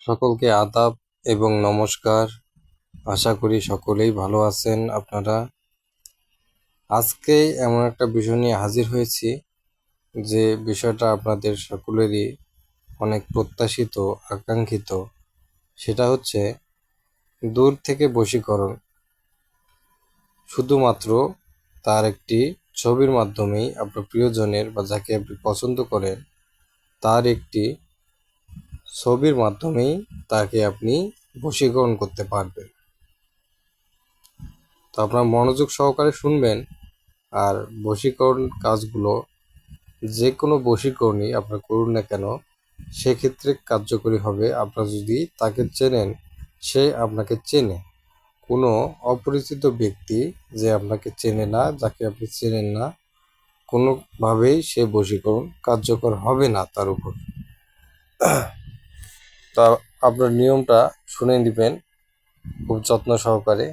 সকলকে আদাব এবং নমস্কার। আশা করি সকলেই ভালো আছেন আপনারা। আজকে এমন একটা বিষয় নিয়ে হাজির হয়েছি যে বিষয়টা আপনাদের সকলেরই অনেক প্রত্যাশিত, আকাঙ্ক্ষিত। সেটা হচ্ছে দূর থেকে বশীকরণ। শুধুমাত্র তার একটি ছবির মাধ্যমেই আপনার প্রিয়জনের বা যাকে আপনি পছন্দ করেন তার একটি ছবির মাধ্যমেই তাকে আপনি বশীকরণ করতে পারবেন। তো আপনার মনোযোগ সহকারে শুনবেন। আর বশীকরণ কাজগুলো যে কোনো বশীকরণই আপনার করুন না কেন সেক্ষেত্রে কার্যকরী হবে আপনার যদি তাকে চেনেন, সে আপনাকে চেনে। কোনো অপরিচিত ব্যক্তি যে আপনাকে চেনে না, যাকে আপনি চেনেন না, কোনোভাবেই সে বশীকরণ কার্যকর হবে না তার উপর। তা আপনার নিয়মটা শুনে নেবেন খুব যত্ন সহকারে।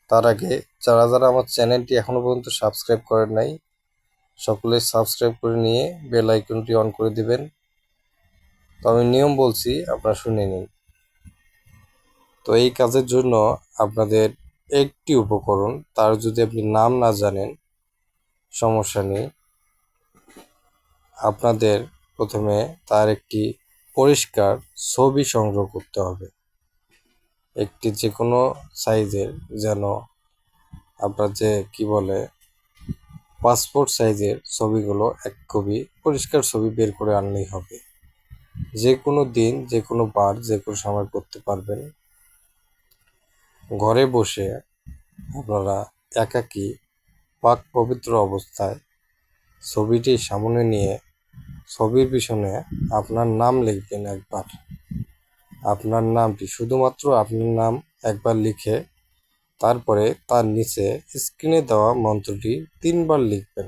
তার আগে যারা যারা আমার চ্যানেলটি এখনও পর্যন্ত সাবস্ক্রাইব করেন নাই, সকলে সাবস্ক্রাইব করে নিয়ে বেল আইকনটি অন করে দিবেন। তো আমি নিয়ম বলছি, আপনারা শুনে নিন। তো এই কাজের জন্য আপনাদের একটি উপকরণ, তার যদি আপনি নাম না জানেন সমস্যা নেই। আপনাদের প্রথমে তার একটি পরিষ্কার ছবি সংগ্রহ করতে হবে। একটি যে কোনো সাইজের, যেন আপনার যে কি বলে পাসপোর্ট সাইজের ছবিগুলো এক কপি পরিষ্কার ছবি বের করে আনলেই হবে। যে কোনো দিন, যে কোনো বার, যে কোনো সময় করতে পারবেন। ঘরে বসে আপনারা একাকী পাক পবিত্র অবস্থায় ছবিটি সামনে নিয়ে ছবির পিছনে আপনার নাম লিখবেন একবার। আপনার নামটি, শুধুমাত্র আপনার নাম একবার লিখে তারপরে তার নিচে স্ক্রিনে দেওয়া মন্ত্রটি 3 বার লিখবেন।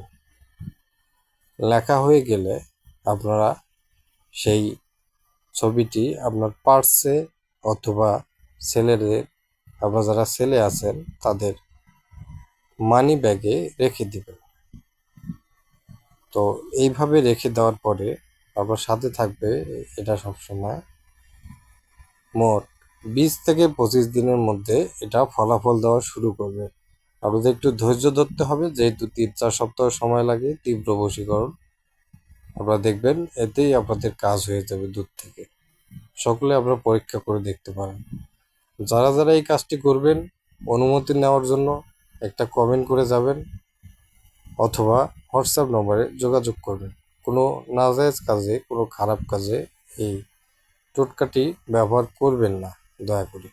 লেখা হয়ে গেলে আপনারা সেই ছবিটি আপনার পার্সে অথবা ছেলেদের, আপনার যারা ছেলে আছেন তাদের মানি ব্যাগে রেখে দিবেন। তো এইভাবে রেখে দেওয়ার পরে আপনার সাথে থাকবে এটা সবসময়। মোট 20 থেকে 25 দিনের মধ্যে এটা ফলাফল দেওয়া শুরু করবে। আপনাদের একটু ধৈর্য ধরতে হবে, যেহেতু 3-4 সপ্তাহ সময় লাগে তীব্র বশীকরণ। আপনারা দেখবেন এতেই আপনাদের কাজ হয়ে যাবে দূর থেকে। সকলে আপনারা পরীক্ষা করে দেখতে পারেন। যারা যারা এই কাজটি করবেন, অনুমতি নেওয়ার জন্য একটা কমেন্ট করে যাবেন অথবা হোয়াটসঅ্যাপ নম্বরে যোগাযোগ করবেন। কোনো নাজায়েজ কাজে, কোনো খারাপ কাজে এই টোটকাটি ব্যবহার করবেন না দয়া করে।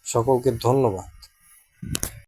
সকলকে ধন্যবাদ।